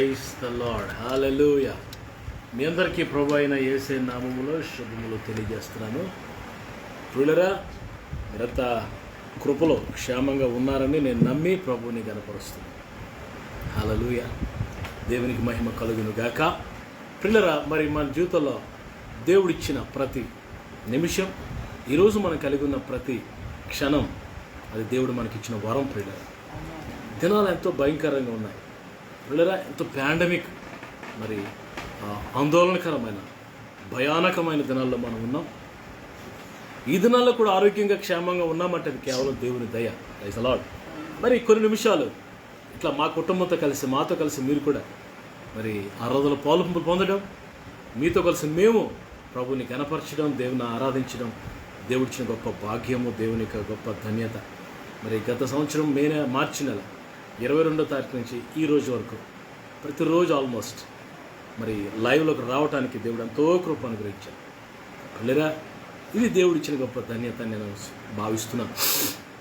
Praise the lord, హల్లెలూయా. మీ అందరికీ ప్రభు అయిన యేసే నామములో శుభములు తెలియజేస్తున్నాను. ప్రియులారా, మీరంతా కృపలో క్షేమంగా ఉన్నారని నేను నమ్మి ప్రభువుని గణపరుస్తున్నాను. హల్లెలూయా, దేవునికి మహిమ కలుగును గాక. ప్రియులారా, మరి మన జీవితంలో దేవుడిచ్చిన ప్రతి నిమిషం, ఈరోజు మనం కలిగి ఉన్న ప్రతి క్షణం, అది దేవుడు మనకిచ్చిన వరం. ప్రియులారా, దినాలు ఎంతో భయంకరంగా ఉన్నాయి. ప్రియులారా, ఎంతో పాండమిక్, మరి ఆందోళనకరమైన భయానకమైన దినాల్లో మనం ఉన్నాం. ఈ దినాల్లో కూడా ఆరోగ్యంగా క్షేమంగా ఉన్నామంటే అది కేవలం దేవుని దయ. Praise the lord. మరి కొన్ని నిమిషాలు ఇట్లా మా కుటుంబంతో కలిసి, మాతో కలిసి మీరు కూడా మరి ఆరాధనలో పాలు పొందడం, మీతో కలిసి మేము ప్రభుని గణపరచడం, దేవుని ఆరాధించడం దేవుడిచ్చిన గొప్ప భాగ్యము, దేవుని యొక్క గొప్ప ధన్యత. మరి గత సంవత్సరం మార్చి నెల 22వ తారీఖు నుంచి ఈ రోజు వరకు ప్రతిరోజు ఆల్మోస్ట్ మరి లైవ్లోకి రావడానికి దేవుడు ఎంతో కృప అనుగ్రహించాడు. పిల్లరా, ఇది దేవుడిచ్చిన గొప్ప ధన్యత నేను భావిస్తున్నాను.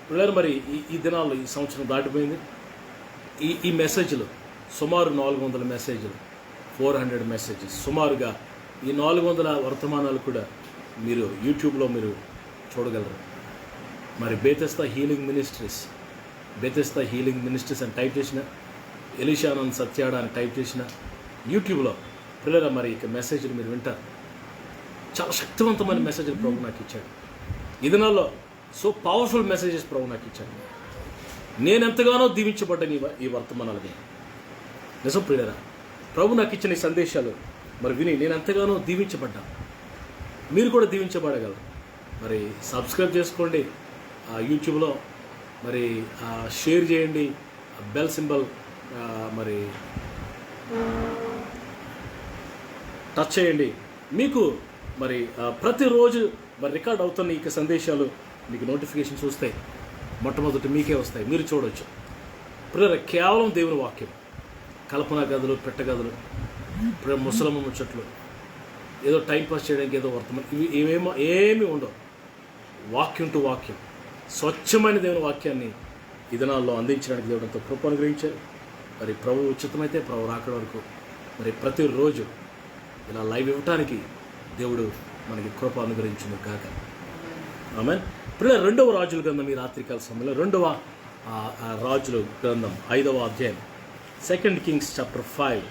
పిల్లలు, మరి ఈ దినాల్లో ఈ సంవత్సరం దాటిపోయింది. ఈ మెసేజ్లు సుమారు 400 మెసేజ్లు, 400 మెసేజెస్ సుమారుగా. ఈ 400 వర్తమానాలు కూడా మీరు యూట్యూబ్లో మీరు చూడగలరు. మరి బేతెస్తా హీలింగ్ మినిస్ట్రీస్ అని టైప్ చేసిన, ఎలీషానంద్ సత్యాడ అని టైప్ చేసిన యూట్యూబ్లో పిల్లరా, మరి ఇక మెసేజ్లు మీరు వింటారు. చాలా శక్తివంతమైన మెసేజ్లు ప్రభు నాకు ఇచ్చాడు. ఈ దినాల్లో సో పవర్ఫుల్ మెసేజెస్ ప్రభు నాకు ఇచ్చాడు. నేను ఎంతగానో దీవించబడ్డాను ఈ వర్తమానాలు మీద. నిజం ప్రియులారా, ప్రభు నాకు ఇచ్చిన ఈ సందేశాలు మరి విని నేను ఎంతగానో దీవించబడ్డాను. మీరు కూడా దీవించబడగలరు. మరి సబ్స్క్రైబ్ చేసుకోండి యూట్యూబ్లో, మరి షేర్ చేయండి, బెల్ సింబల్ మరి టచ్ చేయండి. మీకు మరి ప్రతిరోజు మరి రికార్డ్ అవుతున్న ఈ సందేశాలు మీకు నోటిఫికేషన్స్ వస్తాయి. మొట్టమొదటి మీకే వస్తాయి, మీరు చూడవచ్చు. ప్రియులారా, కేవలం దేవుని వాక్యం, కల్పనా గదులు, పెట్టగదులు, ముసలమ్మ ముచ్చట్లు, ఏదో టైంపాస్ చేయడానికి ఏదో వర్తమానం, ఇవి ఏమీ ఉండవు. వాక్యం టు వాక్యం, స్వచ్ఛమైన దేవుని వాక్యాన్ని ఈ దినాల్లో అందించడానికి దేవుడు ఎంతో కృప అనుగ్రహించారు. మరి ప్రభు ఉచితమైతే ప్రభు రాకడ వరకు మరి ప్రతిరోజు ఇలా లైవ్ ఇవ్వటానికి దేవుడు మనకి కృప అనుగ్రహించును కాక. ఆమేన్. ఇప్పుడు 2వ రాజుల గ్రంథం, ఈ రాత్రికాల సమయంలో 2వ రాజుల గ్రంథం 5వ అధ్యాయం, 2 Kings chapter 5,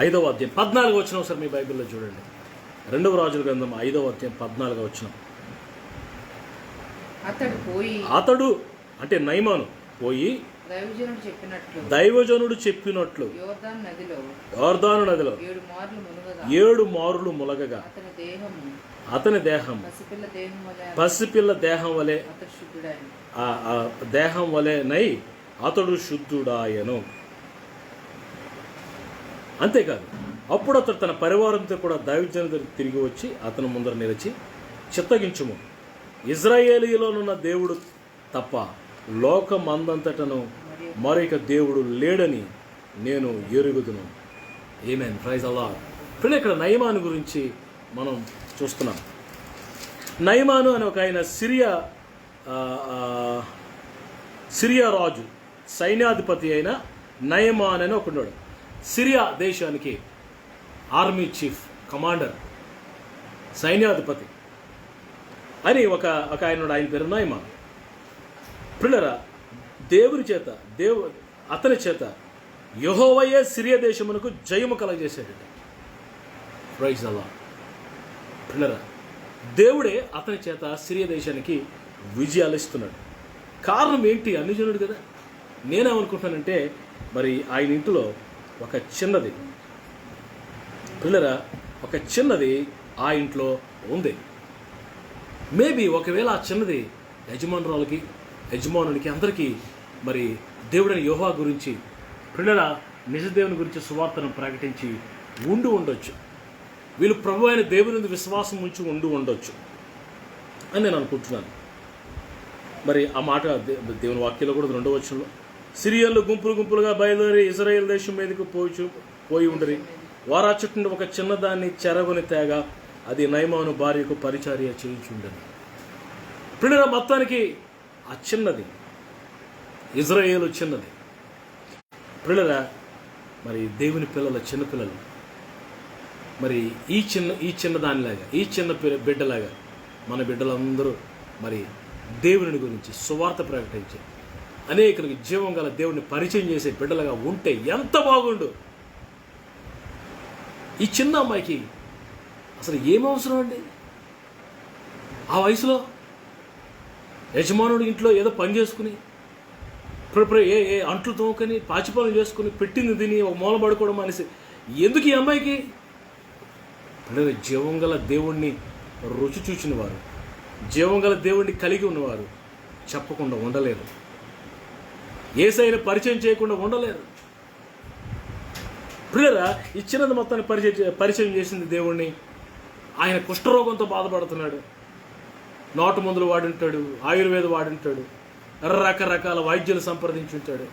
5వ అధ్యాయం 14వ వచనం. సార్ మీ బైబిల్లో చూడండి. 2వ రాజుల గ్రంథం 5వ అధ్యాయం 14వ వచనం. అతడు అంటే నయమాను పోయి దైవజనుడు చెప్పినట్లు యోర్దాను నదిలో 7 మారులు ములగగా అతని దేహం పసిపిల్ల దేహం వలె దేహం వలెనై అతడు శుద్ధుడాయను. అంతేకాదు, అప్పుడు అతడు తన పరివారంతో కూడా దైవజనుడు తిరిగి వచ్చి అతను ముందర నిలిచి, చిత్తగించుము, ఇజ్రాయేలీలోనున్న దేవుడు తప్ప లోకమందంతటను మరొక దేవుడు లేడని నేను ఎరుగుదును. ఆమేన్. Praise the lord. ఇప్పుడు ఇక్కడ నయమాను గురించి మనం చూస్తున్నాం. నయమాను అని ఒక ఆయన సిరియా రాజు, సైన్యాధిపతి అయిన నయమాన్ అని ఒకడు. సిరియా దేశానికి ఆర్మీ చీఫ్, కమాండర్, సైన్యాధిపతి అని ఒక ఆయన పేరు నయమాన్. ప్రియులారా, అతని చేత యెహోవాయే సిరియా దేశమునకు జయము కలగజేశాడట. Praise the Lord. ప్రియులారా, దేవుడే అతని చేత సిరియా దేశానికి విజయాలు ఇస్తున్నాడు. కారణం ఏంటి? అన్యజనుడు కదా. నేనేమనుకుంటున్నానంటే, మరి ఆయన ఇంటిలో ఒక చిన్నది, పిల్లరా, ఒక చిన్నది ఆ ఇంట్లో ఉంది. మేబీ ఒకవేళ ఆ చిన్నది యజమానునికి అందరికీ మరి దేవుడైన యెహోవా గురించి, పిల్లరా, నిజదేవుని గురించి సువార్తను ప్రకటించి ఉండొచ్చు. వీళ్ళు ప్రభు అయిన దేవుని విశ్వాసం ఉంచి ఉండొచ్చు అని నేను అనుకుంటున్నాను. మరి ఆ మాట దేవుని వాక్యంలో కూడా 2వ వచనంలో, సిరియన్లు గుంపులుగా బయలుదేరి ఇజ్రాయేల్ దేశం మీదకు పోయి ఉండరి. వారా చుట్టూ ఒక చిన్నదాన్ని చెరగొని తేగ, అది నయమాను భార్యకు పరిచర్య చేయించుండని. పిల్లల మొత్తానికి ఆ చిన్నది, ఇజ్రాయేలు చిన్నది, పిల్లరా, మరి దేవుని పిల్లలు, చిన్నపిల్లలు, మరి ఈ చిన్న దానిలాగా, ఈ చిన్న బిడ్డలాగా మన బిడ్డలందరూ మరి దేవుని గురించి సువార్త ప్రకటించి అనేకులకు జీవం గల దేవుడిని పరిచయం చేసే బిడ్డలుగా ఉంటే ఎంత బాగుండు. ఈ చిన్న అమ్మాయికి అసలు ఏం అవసరం అండి? ఆ వయసులో యజమానుడు ఇంట్లో ఏదో పని చేసుకుని ఏ అంట్లు తోముకొని పాచిపాలన చేసుకుని పెట్టింది తిని ఒక మూల పడుకోవడం అనేసి ఎందుకు ఈ అమ్మాయికి? జీవం గల దేవుణ్ణి రుచి చూచిన వారు, జీవం గల దేవుణ్ణి కలిగి ఉన్నవారు చెప్పకుండా ఉండలేరు. యేసయ్యను పరిచయం చేయకుండా ఉండలేరు. ప్రియరా, ఇచ్చినది మొత్తాన్ని పరిచయం చేసింది దేవుణ్ణి. ఆయన కుష్ఠరోగంతో బాధపడుతున్నాడు. నాటు మందులు వాడింటాడు, ఆయుర్వేద వాడింటాడు, రకరకాల వైద్యులు సంప్రదించుంటాడు.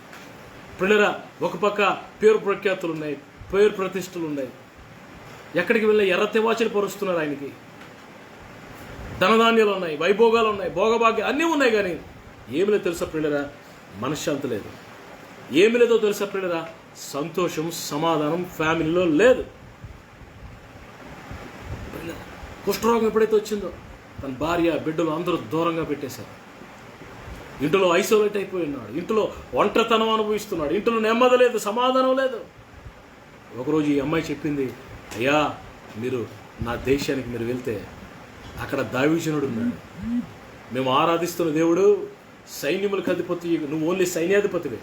ప్రియరా, ఒక పక్క పేరు ప్రఖ్యాతులు ఉన్నాయి, పేరు ప్రతిష్టలు ఉన్నాయి. ఎక్కడికి వెళ్ళి ఎర్ర తివాచలు పరుస్తున్నారు ఆయనకి. ధనధాన్యాలు ఉన్నాయి, వైభోగాలు ఉన్నాయి, భోగభాగ్యాలు అన్నీ ఉన్నాయి. కానీ ఏమి లేదు తెలుసా ప్రియులరా? మనశ్శాంతి లేదు. ఏమి లేదో తెలుసా ప్రియులరా? సంతోషం, సమాధానం ఫ్యామిలీలో లేదు. కుష్ఠరోగం ఎప్పుడైతే వచ్చిందో తన భార్య, బిడ్డలు అందరూ దూరంగా పెట్టేశారు. ఇంట్లో ఐసోలేట్ అయిపోయి ఉన్నాడు. ఇంట్లో ఒంటరితనం అనుభవిస్తున్నాడు. ఇంట్లో నెమ్మది లేదు, సమాధానం లేదు. ఒకరోజు ఈ అమ్మాయి చెప్పింది, అయ్యా మీరు నా దేశానికి మీరు వెళ్తే అక్కడ దావీజనుడు ఉన్నాడు. మేము ఆరాధిస్తున్న దేవుడు సైన్యములకు అధిపతి, నువ్వు ఓన్లీ సైన్యాధిపతివే.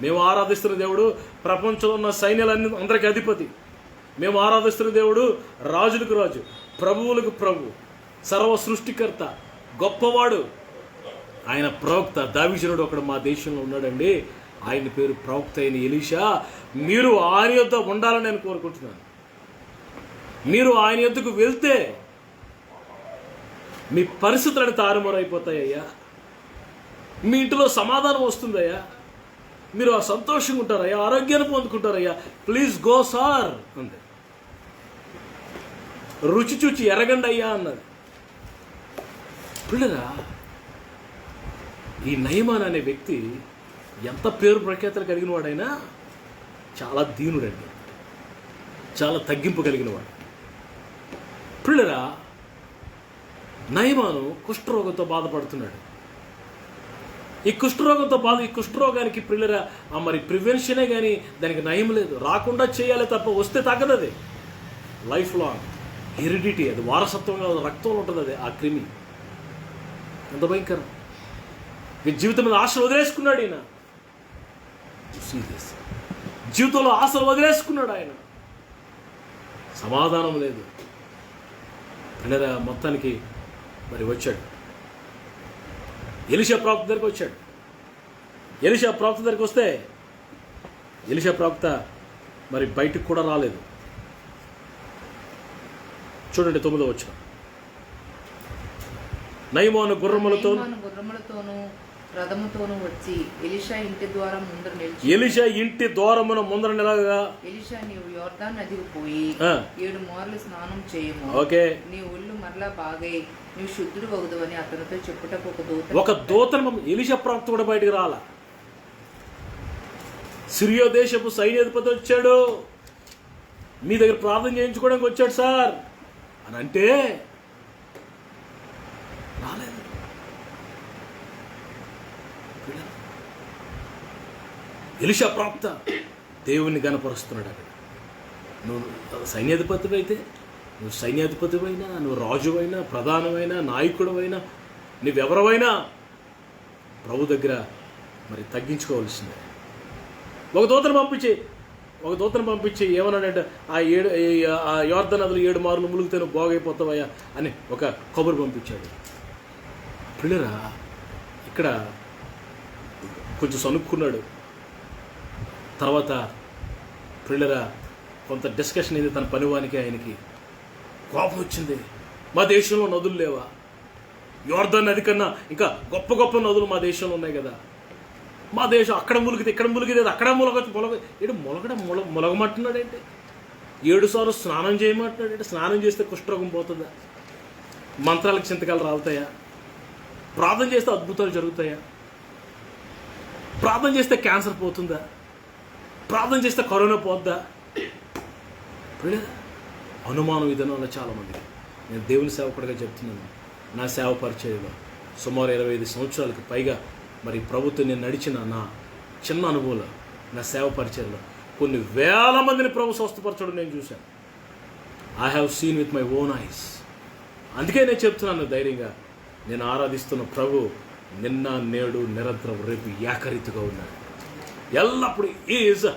మేము ఆరాధిస్తున్న దేవుడు ప్రపంచంలో ఉన్న సైన్యాలన్నీ అందరికీ అధిపతి. మేము ఆరాధిస్తున్న దేవుడు రాజులకు రాజు, ప్రభువులకు ప్రభు, సర్వ సృష్టికర్త, గొప్పవాడు. ఆయన ప్రవక్త దావీజనుడు ఒకడు మా దేశంలో ఉన్నాడండి. ఆయన పేరు ప్రవక్త అయిన ఎలీషా. మీరు ఆయన యొద్ద ఉండాలని నేను కోరుకుంటున్నాను. మీరు ఆయన యొద్దకు వెళ్తే మీ పరిస్థితులను తారుమారైపోతాయ్యా. మీ ఇంటిలో సమాధానం వస్తుందయ్యా. మీరు సంతోషంగా ఉంటారయ్యా, ఆరోగ్యాన్ని పొందుకుంటారయ్యా. ప్లీజ్ గో సార్ అంది. రుచి చూచి ఎరగండి అయ్యా అన్నది. పిల్లరా, ఈ నయమాన్ అనే వ్యక్తి ఎంత పేరు ప్రఖ్యాతలు కలిగిన వాడైనా చాలా దీనుడండి, చాలా తగ్గింపు కలిగిన వాడు. పిల్లరా, నయమాను కుష్ఠరోగంతో బాధపడుతున్నాడు. ఈ కుష్ఠరోగానికి పిల్లరా మరి ప్రివెన్షనే కానీ దానికి నయం లేదు. రాకుండా చేయాలి తప్ప వస్తే తగ్గదు. లైఫ్ లాంగ్ హెరిడిటీ, అది వారసత్వంగా రక్తంలో ఉంటుంది. అది ఆ క్రిమి ఎంత భయంకరం. జీవితం మీద ఆశలు వదిలేసుకున్నాడు ఈయన. జీవితంలో ఆశలు వదిలేసుకున్నాడు ఆయన. సమాధానం లేదు. పిల్లరా, మొత్తానికి మరి వచ్చాడు. ఎలీషా ప్రవక్త దగ్గరికి వచ్చాడు. ఎలీషా ప్రవక్త దగ్గరికి వస్తే ఎలీషా ప్రవక్త మరి బయటికి కూడా రాలేదు. చూడండి 9వ వచనం. నయమాను గుర్రములతోను రథముతోను వచ్చి ఎలీషా ఇంటి ద్వారం ముందర నిలిచి, ఎలీషా ఇంటి ద్వారమున ముందర నిలగా, ఎలీషా నీవు యోర్దాను నదికి పోయి 7 మార్లు స్నానం చేయము. ఓకే, నీ ఒళ్ళు మరలా బాగై నీవు శుద్ధుడు వగుదువని అతనితో చెప్పుటకు ఒక దూతను ఎలీషా ప్రవక్త కూడా బయటికి రాల. సిరియా దేశపు సైన్యాధిపతి వచ్చాడు, మీ దగ్గర ప్రార్థన చేయించుకోవడానికి వచ్చాడు సార్ అని అంటే రాలేదు. ఎలీషా ప్రవక్త దేవుణ్ణి గణపరుస్తున్నాడు. అక్కడ నువ్వు సైన్యాధిపతివైతే, నువ్వు సైన్యాధిపతివైనా, నువ్వు రాజువైనా, ప్రధానమైనా, నాయకుడువైనా, నువ్వెవరవైనా ప్రభు దగ్గర మరి తగ్గించుకోవాల్సిందే. ఒక దూతను పంపించి ఏమన్నాడంటే, ఆ యోర్దాను నదులు 7 మార్లు ములుగుతే నువ్వు బాగైపోతావయ్యా అని ఒక కబురు పంపించాడు. పిల్లరా, ఇక్కడ కొంచెం సనుక్కున్నాడు. తర్వాత పిల్లరా కొంత డిస్కషన్ అయింది. తన పనివానికి ఆయనకి కోపం వచ్చింది. మా దేశంలో నదులు లేవా? యోర్దాను నది కన్నా ఇంకా గొప్ప గొప్ప నదులు మా దేశంలో ఉన్నాయి కదా. మా దేశం అక్కడ ములిగితే ఇక్కడ ములిగితే అక్కడ మొలగమంటున్నాడేంటి? 7 సార్లు స్నానం చేయమంటున్నాడంటే స్నానం చేస్తే కుష్ఠరోగం పోతుందా? మంత్రాలకు చింతకాలు రాలుతాయా? ప్రార్థన చేస్తే అద్భుతాలు జరుగుతాయా? ప్రార్థన చేస్తే క్యాన్సర్ పోతుందా? ప్రార్థన చేస్తే కరోనా పోద్దా? అనుమానం విధానంలో చాలామందికి. నేను దేవుని సేవకుడిగా చెప్తున్నాను, నా సేవ పరిచయంలో సుమారు 25 సంవత్సరాలకు పైగా మరి ప్రభుత్వం నేను నడిచిన నా చిన్న అనుభవంలో, నా సేవ పరిచయంలో కొన్ని వేల మందిని ప్రభు స్వస్థపరచడం నేను చూశాను. I have seen with my own eyes. అందుకే నేను చెప్తున్నాను ధైర్యంగా, నేను ఆరాధిస్తున్న ప్రభు నిన్న నేడు నిరంతరం రేపు ఏకరీతిగా ఉన్నాడు. ఎల్లప్పుడు is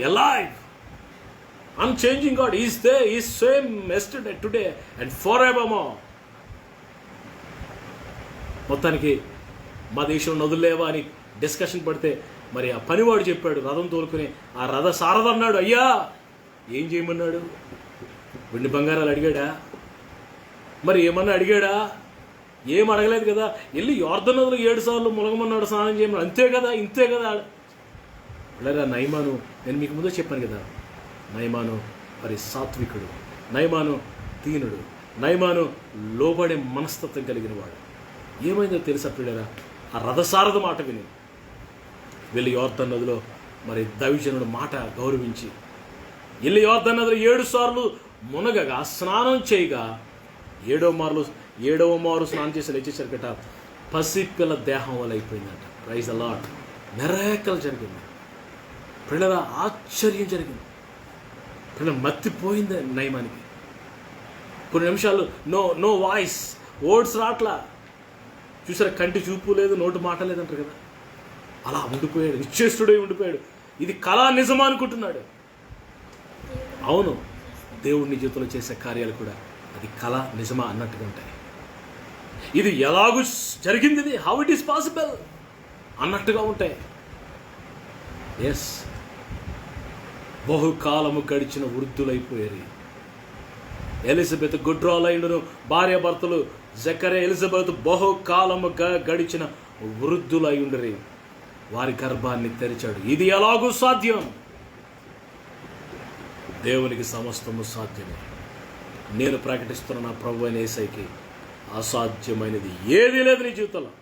alive, unchanging God. He is there, He is same yesterday, today and forevermore. మొత్తానికి మా దేశం నదులేవా అని డిస్కషన్ పడితే మరి ఆ పనివాడు చెప్పాడు, రథం తోలుకుని ఆ రథ సారథి అన్నాడు, అయ్యా ఏం చేయమన్నాడు? వెండి బంగారాలు అడిగాడా? మరి ఏమన్నా అడిగాడా? ఏం అడగలేదు కదా. వెళ్ళి యోర్దన్ నదులు 7 సార్లు ములగమన్నాడు, స్నానం చేయమన్నాడు, అంతే కదా, ఇంతే కదా. అలాగే నయమాను, నేను మీకు ముందే చెప్పాను కదా, నయమాను మరి సాత్వికుడు, నయమాను దీనుడు, నయమాను లోబడే మనస్తత్వం కలిగిన వాడు. ఏమైందో తెలుసా పిల్లరా? ఆ రథసారథి మాట విని వెళ్ళి యోర్దన్ నదిలో మరి దైవజనుడు మాట గౌరవించి వెళ్ళి యోర్దన్ నదిలో 7 సార్లు మునగగా స్నానం చేయగా 7వ మారు స్నానం చేసి లేచేసరికట పసిపిల్ల దేహం వల్ల అయిపోయిందంట. Praise the lord. మిరాకిల్ జరిగింది పిల్లల, ఆశ్చర్యం జరిగింది పిల్లలు. మత్తిపోయింది నయమానికి. కొన్ని నిమిషాలు నో వాయిస్, వర్డ్స్ రాట్లా. చూసారా, కంటి చూపు లేదు, నోటు మాట లేదంటారు కదా, అలా ఉండిపోయాడు, నిశ్చేష్టుడై ఉండిపోయాడు. ఇది కళా నిజమా అనుకుంటున్నాడు. అవును, దేవుడిని జీవితంలో చేసే కార్యాలు కూడా అది కళ నిజమా అన్నట్టుగా ఉంటాయి. ఇది ఎలాగూ జరిగింది, ఇది హౌ ఇట్ ఈస్ పాసిబుల్ అన్నట్టుగా ఉంటాయి. ఎస్, బహుకాలము గడిచిన వృద్ధులైపోయారు. ఎలిజబెత్ గుడ్రాలైండును భార్యాభర్తలు జకర్యా ఎలిజబెత్ బహుకాలముగా గడిచిన వృద్ధులై ఉండరి. వారి గర్భాన్ని తెరిచాడు. ఇది ఎలాగూ సాధ్యం? దేవునికి సమస్తము సాధ్యమే. నేను ప్రకటిస్తున్న నా ప్రభు అయిన యేసయ్యకి అసాధ్యమైనది ఏదీ లేదు నీ జీవితంలో.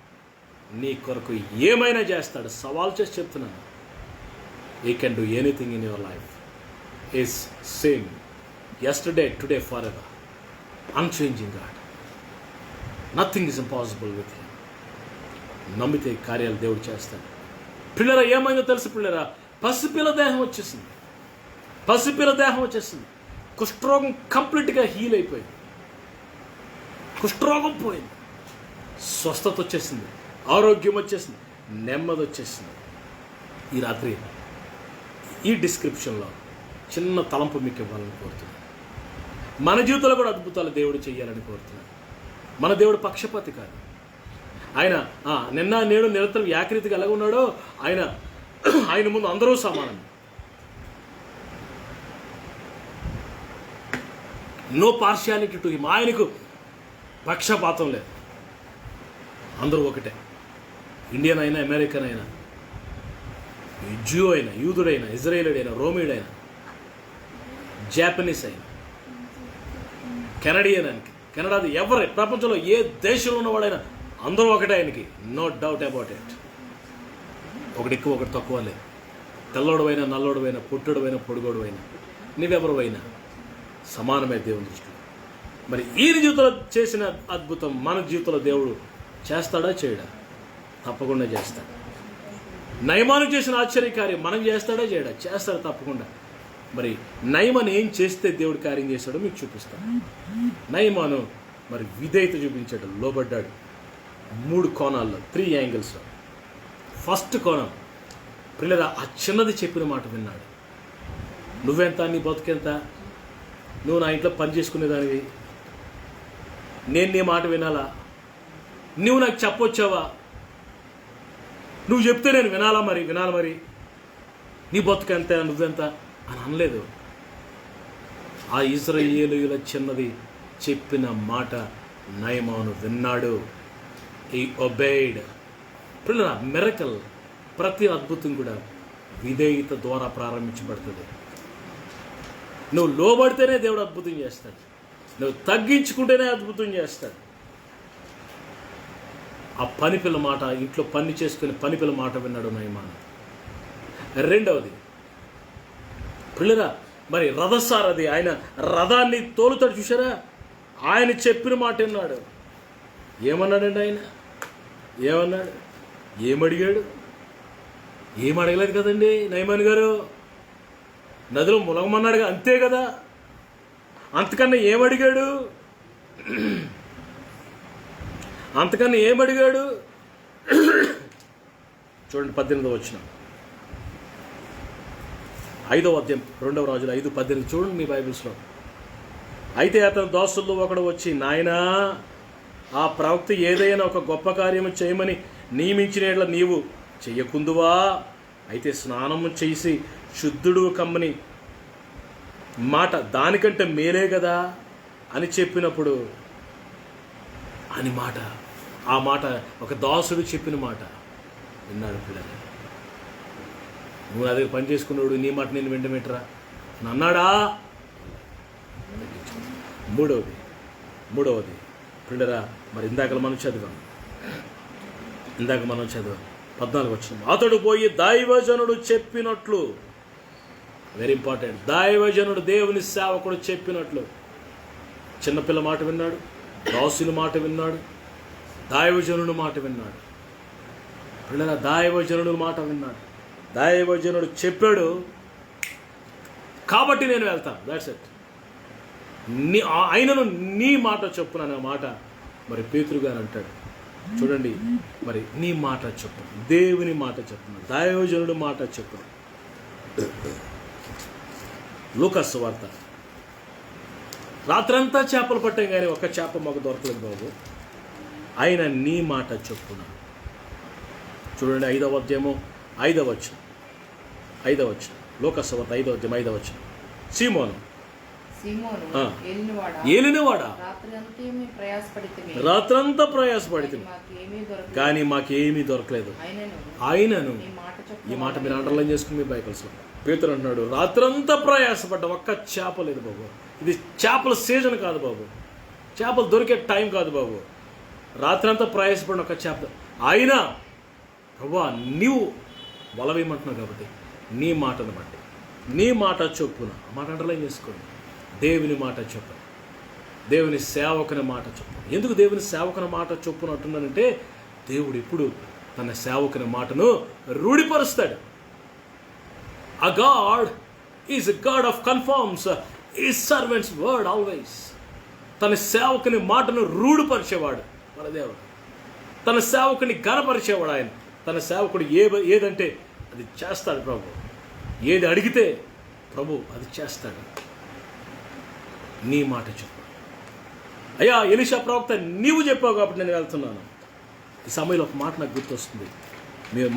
నీ కొరకు ఏమైనా చేస్తాడు. సవాల్ చేసి చెప్తున్నాను, He can do anything in your life. Is same yesterday, today, forever. Unchanging God. Nothing is impossible with Him. నమ్మితే కార్యాలు దేవుడు చేస్తాడు. పిల్లరా, ఏమైందో తెలుసు పిల్లరా? పసిపిల్ల దేహం వచ్చేసింది. కుష్ఠరోగం కంప్లీట్గా హీల్ అయిపోయింది. కుష్ఠరోగం పోయింది, స్వస్థత వచ్చేసింది, ఆరోగ్యం వచ్చేసింది, నెమ్మది వచ్చేసింది. ఈ రాత్రి ఈ డిస్క్రిప్షన్లో చిన్న తలంపు మీకు ఇవ్వాలని కోరుతున్నాను. మన జీవితంలో కూడా అద్భుతాలు దేవుడు చేయాలని కోరుతున్నాను. మన దేవుడు పక్షపాతి కాదు. ఆయన నిన్న నేడు నిరంతరం ఏకరీతిగా ఎలాగ ఉన్నాడో ఆయన ముందు అందరూ సమానం. No partiality to him. ఆయనకు పక్షపాతం లేదు. అందరూ ఒకటే. ఇండియన్ అయినా, అమెరికన్ అయినా, జ్యూ అయినా, యూదుడైనా, ఇజ్రాయేలుడైనా, రోమియుడైనా, జాపనీస్ అయినా, కెనడియన్ ఆయనకి, కెనడాది ఎవరు, ప్రపంచంలో ఏ దేశంలో ఉన్నవాడైనా అందరూ ఒకటే ఆయనకి. No doubt about it. ఒకటి ఎక్కువ ఒకటి తక్కువ లేదు. తెల్లోడువైనా, నల్లోడువైనా, పుట్టుడువైనా, పొడుగోడువైనా, నీవెవరువైనా సమానమే దేవుని దృష్టిలో. మరి ఈయన జీవితంలో చేసిన అద్భుతం మన జీవితంలో దేవుడు చేస్తాడా చేయడా? తప్పకుండా చేస్తాడు. నయమాను చేసిన ఆశ్చర్యకార్యం మనం చేస్తాడా చేయడా? చేస్తాడు తప్పకుండా. మరి నయమాను ఏం చేస్తే దేవుడు కార్యం చేస్తాడో మీకు చూపిస్తాడు. నయమాను మరి విధేయత చూపించాడు, లోబడ్డాడు. 3 కోణాల్లో, 3 యాంగిల్స్లో. ఫస్ట్ కోణం, పిల్లల ఆ చిన్నది చెప్పిన మాట విన్నాడు. నువ్వెంత, నీ బతుకెంత, నువ్వు నా ఇంట్లో పని చేసుకునేదానివి, నేను నీ మాట వినాలా? నువ్వు నాకు చెప్పొచ్చావా? నువ్వు చెప్తే నేను వినాలా మరి నీ బతుకెంత, నువ్వెంత అని అనలేదు. ఆ ఇశ్రాయేలీయుల చిన్నది చెప్పిన మాట నయమాను విన్నాడు. He obeyed. పిల్లల మిరకల్, ప్రతి అద్భుతం కూడా విధేయత ద్వారా ప్రారంభించబడుతుంది. నువ్వు లోబడితేనే దేవుడు అద్భుతం చేస్తాడు. నువ్వు తగ్గించుకుంటేనే అద్భుతం చేస్తాడు. ఆ పనిపిల్ల మాట, ఇంట్లో పని చేసుకుని పనిపిల్ల మాట విన్నాడు నయమాను. రెండవది పిల్లరా, మరి రథసారథి ఆయన రథాన్ని తోలుతాడు చూసారా, ఆయన చెప్పిన మాట విన్నాడు. ఏమన్నాడండి ఆయన? ఏమన్నాడు? ఏమడిగాడు? ఏం అడగలేదు కదండి నయమాన్ గారు. నదిలో ములగమన్నాడుగా, అంతే కదా. అంతకన్నా ఏమడిగాడు? అంతకన్నా ఏమడిగాడు? చూడండి 18వ వచనం, 5వ అధ్యాయం 2వ రాజులు 5:18 చూడండి మీ బైబిల్స్లో. అయితే అతని దాసుల్లో ఒకడు వచ్చి, నాయనా, ఆ ప్రవక్త ఏదైనా ఒక గొప్ప కార్యము చేయమని నియమించిన నీవు చెయ్యకుందువా? అయితే స్నానము చేసి శుద్ధుడు కమ్మని మాట దానికంటే మేలే కదా అని చెప్పినప్పుడు అని మాట, ఆ మాట ఒక దాసుడు చెప్పిన మాట విన్నాడు. పిల్లలు, నువ్వు నా దగ్గర పని చేసుకున్నాడు, నీ మాట నేను వెంటబెట్టరా అని అన్నాడా? మూడవది పిల్లరా, మరి ఇందాక మనం చదివాం 14 వచ్చిన, అతడు పోయి దైవజనుడు చెప్పినట్లు, వెరీ ఇంపార్టెంట్, దైవజనుడు దేవుని సేవకుడు చెప్పినట్లు. చిన్నపిల్ల మాట విన్నాడు, దాసుల మాట విన్నాడు, దైవజనుడు మాట విన్నాడు. పిల్లల, దైవజనుడు మాట విన్నాడు. దైవజనుడు చెప్పాడు కాబట్టి నేను వెళ్తాను, దాట్స్ ఇట్. ఆయనను నీ మాట చొప్పున అనే మాట మరి పేతురు గారు అంటాడు. చూడండి, మరి నీ మాట చొప్పున, దేవుని మాట చొప్పున, దైవజనుడు మాట చొప్పున. లూకాసు వార్త, రాత్రంతా చేపలు పట్టాం కానీ ఒక్క చేప మాకు దొరకలేదు బాబు, ఆయన నీ మాట చొప్పున. చూడండి 5వ అధ్యాయము 5వ వచనం, లూకాసు వార్త 5వ అధ్యాయం 5వ వచనం. సీమోను ఏలినవాడా, రాత్రంతా ప్రయాసపడితే కానీ మాకేమీ దొరకలేదు. ఆయనను, ఈ మాట మీరు అండర్లైన్ చేసుకుని మీ బైబిల్స్లో. పేతురు అంటున్నాడు, రాత్రంతా ప్రయాసపడ్డ ఒక్క చేప లేదు బాబు. ఇది చేపల సీజన్ కాదు బాబు, చేపలు దొరికే టైం కాదు బాబు. రాత్రంతా ప్రయాసపడిన ఒక్క చేప. అయినా ప్రభువా, నీవు వల వేయమంటున్నావు కాబట్టి నీ మాటను బట్టి, నీ మాట చొప్పున, మాట అండర్లైన్ చేసుకోండి, దేవుని మాట చొప్పున, దేవుని సేవకుని మాట చొప్పున. ఎందుకు దేవుని సేవకుని మాట చొప్పున అంటున్నానంటే, దేవుడు ఇప్పుడు తన సేవకుని మాటను రూఢిపరుస్తాడు. A God is a God of confirms his servant's word always. తన సేవకుని మాటను రూఢిపరిచేవాడు మన దేవుడు. తన సేవకుని ఘనపరిచేవాడు ఆయన. తన సేవకుడు ఏదంటే అది చేస్తాడు ప్రభు. ఏది అడిగితే ప్రభు అది చేస్తాడు. నీ మాట చెప్పు. అయ్యా ఎలీషా ప్రవక్త, నీవు చెప్పావు కాబట్టి నేను వెళ్తున్నాను. ఈ సమయంలో ఒక మాట నాకు గుర్తొస్తుంది.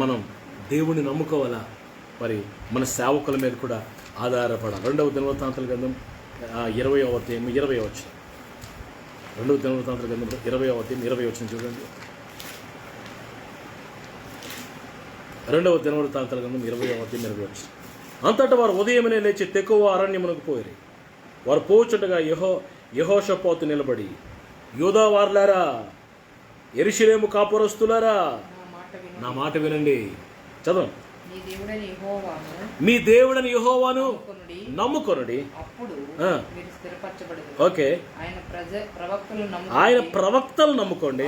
మనం దేవుణ్ణి నమ్ముకోవాలా, మరి మన సేవకుల మీద కూడా ఆధారపడాలి. 2వ దినవృత్తాంతాల గ్రంథం 20వ అధ్యాయం 20వ వచనం. 2వ దినవృత్తాంతాల గ్రంథం 20వ అధ్యాయం 20వ వచనం చూడండి. 2వ దినవృత్తాంతాల గ్రంథం 20వ అధ్యాయం 20వ వచనం. అంతటా వారు ఉదయమనే లేచి తెకోవ అరణ్యమునకు పోయిరి. వారు పోచుండగా యెహోషాపాతు నిలబడి, యూదా వారులారా, యెరూషలేము కాపురస్తులారా, నా మాట వినండి. చదవండి. మీ దేవుడని యెహోవాను నమ్ముకొనుడి, ఓకే, ఆయన ప్రవక్తలు నమ్ముకోండి,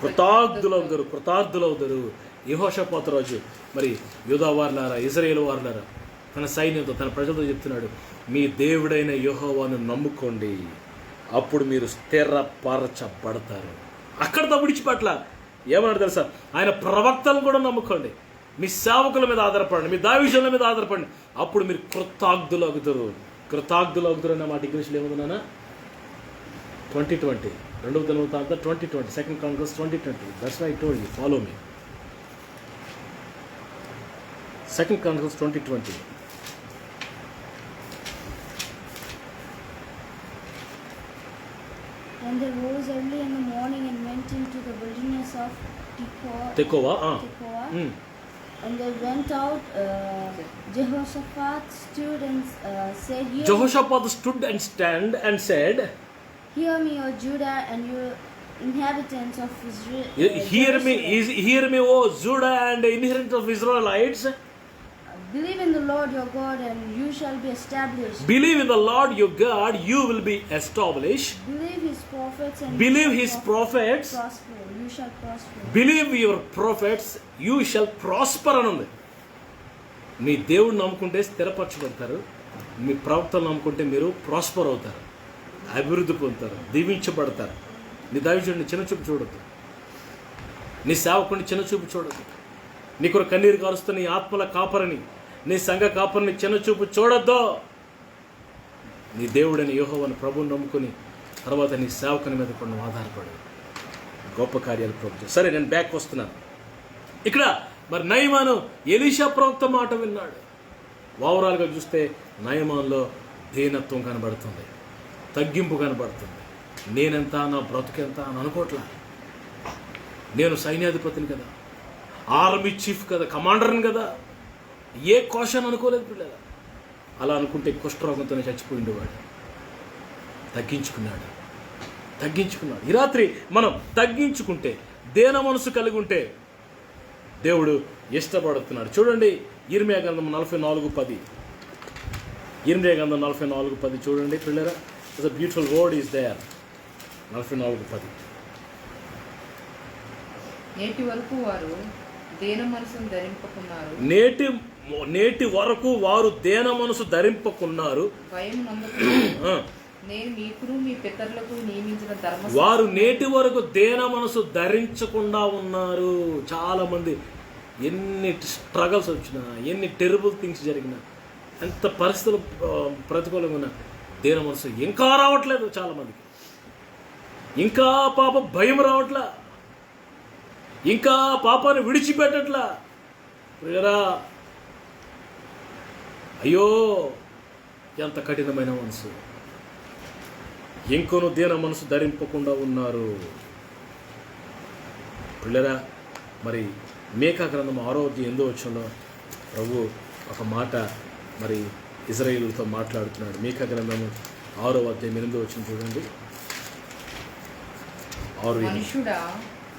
కృతార్థులవుతారు. యెహోషాపాతు రాజు మరి యూదా వారులారా, ఇశ్రాయేలు వారులారా, తన సైన్యంతో, తన ప్రజలతో చెప్తున్నాడు, మీ దేవుడైన యెహోవాను నమ్ముకోండి, అప్పుడు మీరు స్థిరపరచబడతారు. అక్కడితో విడిచిపెట్ల. ఏమన్నాడు తెలుసా? ఆయన ప్రవక్తలను కూడా నమ్ముకోండి, మీ సేవకుల మీద ఆధారపడండి, మీ దైవజనుల మీద ఆధారపడండి, అప్పుడు మీరు కృతార్థులవుతారు అన్న మాట ఇంగ్లీష్లో ఏముందన్నా? 2020, 2వ దినవృత్తాంతం 2020, 2 Chronicles 2020. That's why I told you, follow me. 2 Chronicles 2020. And they rose early in the morning and went into the wilderness of Tekoa. And they went out. Jehoshaphat stood and said, Jehoshaphat stood and said, Hear me, O Judah, and inhabitants of Israel. Hear me, Jerusalem. hear me, O Judah and inheritance of Israelites. Believe in the Lord your God, and you shall be established. Believe in the Lord your God, you will be established. Believe his prophets, and Believe you his shall prophets. prosper. You shall prosper. Believe your prophets, you shall prosper అని ఉంది. మీ దేవుడు నమ్ముకుంటే స్థిరపరచబడతారు, మీ ప్రవక్తలు నమ్ముకుంటే మీరు prosper అవుతారు, అభివృద్ధి పొందుతారు, దీవించబడతారు. నీ దైవజనుడిని చిన్నచూపు చూడద్దు, నీ సేవకుడిని చిన్నచూపు చూడద్దు, నీ కొరకు కన్నీరు కారుస్తున్న నీ ఆత్మల కాపరిని, నీ సంఘ కాపరిని చిన్నచూపు చూడొద్దు. నీ దేవుడని యెహోవాను ప్రభువుని నమ్ముకుని తర్వాత నీ సేవకుని మీద కూడా నువ్వు ఆధారపడు, గొప్ప కార్యాలు ప్రభు. సరే, నేను బ్యాక్ వస్తున్నాను. ఇక్కడ మరి నయమాను ఎలీషా ప్రవక్త మాట విన్నాడు. ఓవరాల్గా చూస్తే నయమాన్లో దీనత్వం కనబడుతుంది, తగ్గింపు కనబడుతుంది. నేనెంత, నా బ్రతుకెంత అని అనుకోవట్లా. నేను సైన్యాధిపతిని కదా, ఆర్మీ చీఫ్ కదా, కమాండర్ని కదా, ఏ క్వశ్చన్ అనుకోలేదు పిల్లల. అలా అనుకుంటే కుష్ఠరోగంతోనే చచ్చిపోయిండేవాడు. తగ్గించుకున్నాడు. ఈ రాత్రి మనం తగ్గించుకుంటే, దేన మనసు కలిగి ఉంటే దేవుడు ఇష్టపడుతున్నాడు. చూడండి, ఇర్మియా గ్రంథం 44:10. ఇర్మియా గ్రంథం 44:10 చూడండి పిల్లరా. It's a beautiful word is there. 44:10. నేటి వరకు వారు దేన మనసును ధరింపకున్నారు. నేటి వరకు వారు దేన మనసు ధరింపకున్నారు. భయం నమ్మకం నేను మీకును మీ పితరులకు నియమించిన ధర్మ. వారు నేటి వరకు దేన మనసు ధరించకుండా ఉన్నారు. చాలా మంది ఎన్ని స్ట్రగల్స్ వచ్చినా, ఎన్ని టెరిబుల్ థింగ్స్ జరిగినా, ఎంత పరిస్థితులు ప్రతికూలంగా ఉన్నా దేన మనసు ఇంకా రావట్లేదు. చాలా మందికి ఇంకా పాప భయం రావట్లా, ఇంకా పాపాన్ని విడిచిపెట్టట్లా. అయ్యో, ఎంత కఠినమైన మనసు. ఇంకొను దేన మనసు ధరింపకుండా ఉన్నారు. పిల్లరా, మరి మేకా గ్రంథం 6:8 ప్రభు ఒక మాట మరి ఇజ్రాయేలుతో మాట్లాడుతున్నాడు. మేకా గ్రంథము 6:8 చూడండి. 6:8.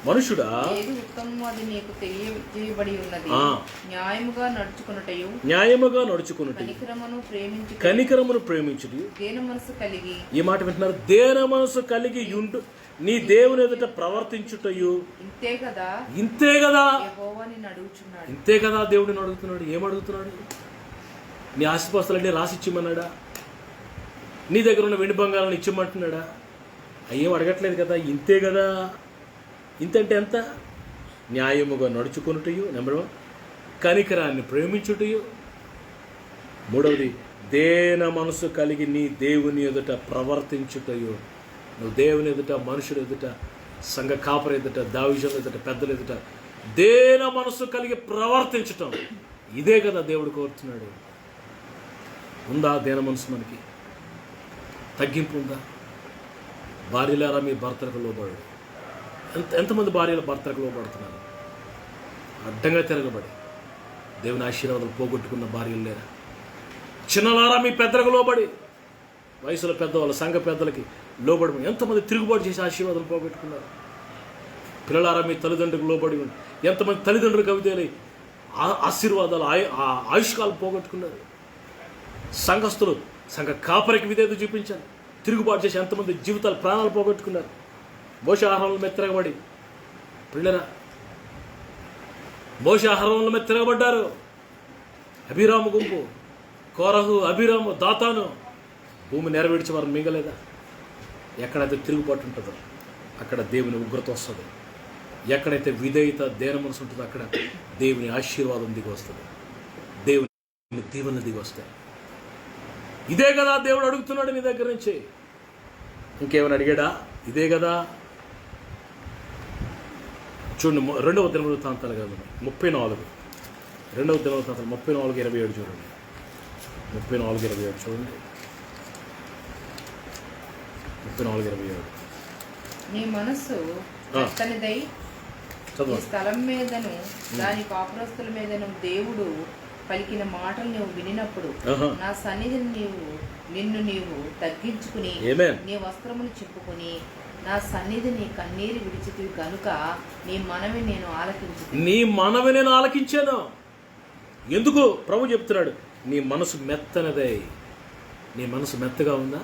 మనుషుడా, ఏది ఉత్తమమో అది నీకు తెలియజేయబడి ఉన్నది. న్యాయముగా నడుచుకొనుటయు, కనికరమును ప్రేమించుటయు, దేన మనసు కలిగి. ఈ మాట వింటున్నారు. దేన మనసు కలిగి ఉండు, నీ దేవుని ఎదుట ప్రవర్తించుటయు. ఇంతే కదా యెహోవాని అడుగుచున్నాడు. ఇంతే కదా దేవుడిని అడుగుతున్నాడు. ఏమడుగుతున్నాడు? నీ ఆస్తిపాస్తులన్నీ రాసిచ్చిమన్నాడా? నీ దగ్గర ఉన్న వెండి బంగారాలను ఇచ్చిమంటున్నాడా? అయ్యేం అడగట్లేదు కదా. ఇంతే కదా. ఇంతంటే ఎంత? న్యాయముగా నడుచుకొనుటయు, నెంబర్ 1, కనికరాన్ని ప్రేమించుటయు, 3వది దేన మనసు కలిగి నీ దేవుని ఎదుట ప్రవర్తించుటయు. నువ్వు దేవుని ఎదుట, మనుషుల ఎదుట, సంఘ కాపరి ఎదుట, దావీదుల ఎదుట, పెద్దల ఎదుట దేన మనసు కలిగి ప్రవర్తించటం. ఇదే కదా దేవుడు కోరుతున్నాడు. ఉందా దేన మనసు? మనకి తగ్గింపు ఉందా? భార్యలారా మీ భర్తలకు లోబడు. ఎంతమంది భార్యలు భర్తలకు లోబడుతున్నారు? అడ్డంగా తిరగబడి దేవుని ఆశీర్వాదాలు పోగొట్టుకున్న భార్యలు లేరా? చిన్నలారా మీ పెద్దలకు లోబడి, వయసులో పెద్దవాళ్ళు సంఘ పెద్దలకి లోబడి ఎంతమంది తిరుగుబాటు చేసి ఆశీర్వాదాలు పోగొట్టుకున్నారు? పిల్లలారా మీ తల్లిదండ్రులకు లోబడి ఎంతమంది తల్లిదండ్రులకు కవితలై ఆశీర్వాదాలు, ఆయుష్కాలు పోగొట్టుకున్నారు? సంఘస్థులు సంఘ కాపరికి విధేయత చూపించారు, తిరుగుబాటు చేసి ఎంతమంది జీవితాలు, ప్రాణాలు పోగొట్టుకున్నారు? మోషాహారంలో మీద తిరగబడి పిల్లరా, మోషాహారంలో మీద తిరగబడ్డారు. అభిరాము గుంపు, కోరహు, అభిరాము, దాతాను భూమి నెరవేర్చి వారు మింగలేదా? ఎక్కడైతే తిరుగుబాటు ఉంటుందో అక్కడ దేవుని ఉగ్రత వస్తుంది. ఎక్కడైతే విధేయత, దేన మనసు ఉంటుందో అక్కడ దేవుని ఆశీర్వాదం దిగి వస్తుంది, దేవుని దీవెన దిగి వస్తాయి. ఇదే కదా దేవుడు అడుగుతున్నాడు నీ దగ్గర నుంచి. ఇంకేమైనా అడిగాడా? ఇదే కదా. చూడండి, 2వ దినవృత్తాంతాలు కాదు 34, 2వ దినవృత్తాంతాలు 34:27 చూడండి. 34:27 చూడండి. 34:27. నీ మనస్సు చక్కనిదై ఈ స్థలం మీదను దాని కాపురస్తుల మీదను దేవుడు పలికిన మాటలు నువ్వు వినినప్పుడు నా సన్నిధిని నిన్ను నీవు తగ్గించుకుని నీ వస్త్రమును చెప్పుకుని నా సన్నిధి నీ కన్నీరు విడిచితివి కనుక నీ మనవి నేను ఆలకించి నీ మనవి నేను ఆలకించాను. ఎందుకు ప్రభు చెప్తున్నాడు, నీ మనసు మెత్తనదే. నీ మనసు మెత్తగా ఉందా?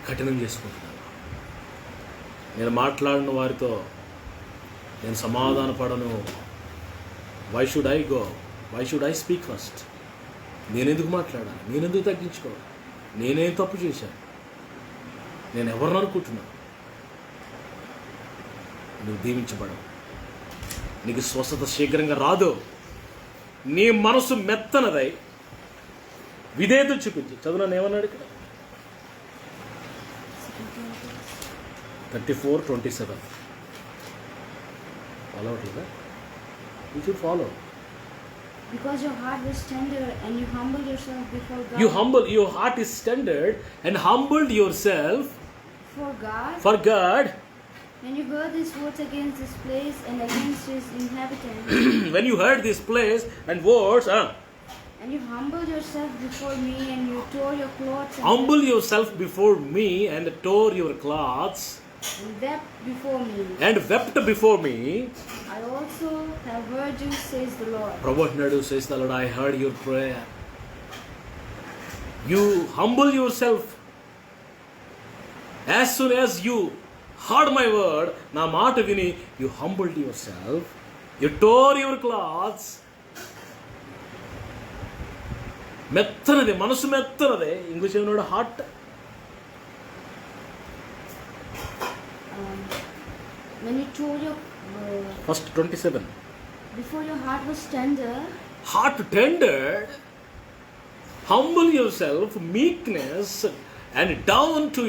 కఠినం చేసుకుంటున్నాను. నేను మాట్లాడిన వారితో నేను సమాధాన పడను. Why should I go? Why should I speak first? నేనెందుకు మాట్లాడాలి? నేనెందుకు తగ్గించుకోవాలి? నేనేం తప్పు చేశాను? నేను ఎవరిని అనుకుంటున్నాను? నువ్వు దీవించబడవు. నీకు స్వస్థత శీఘ్రంగా రాదు. నీ మనసు మెత్తనదై విధేయత చూపించి. చదువునని ఏమన్నాడు ఇక్కడ? 34:27. ఫాలో అవట్లేదా? You should follow. Because your heart was tender and you humbled yourself before God. Your heart is tender and humbled yourself For God. When you heard these words against this place and against its inhabitants. When you heard this place and words, and you humbled yourself before me and you tore your clothes. Humble yourself before me and tore your cloths. And wept before me. And wept before me. I also have heard you, says the Lord. Prabhu says the Lord, I heard your prayer. You humble yourself. As soon as you heard my word, na maata vini, you humbled yourself. You tore your cloths. మెత్తనది మనసు, మెత్తనదే. English ఏమన్నాడు? Heart. When you told your First 27. before your heart was tender. Heart tendered. Humble yourself, meekness, and down to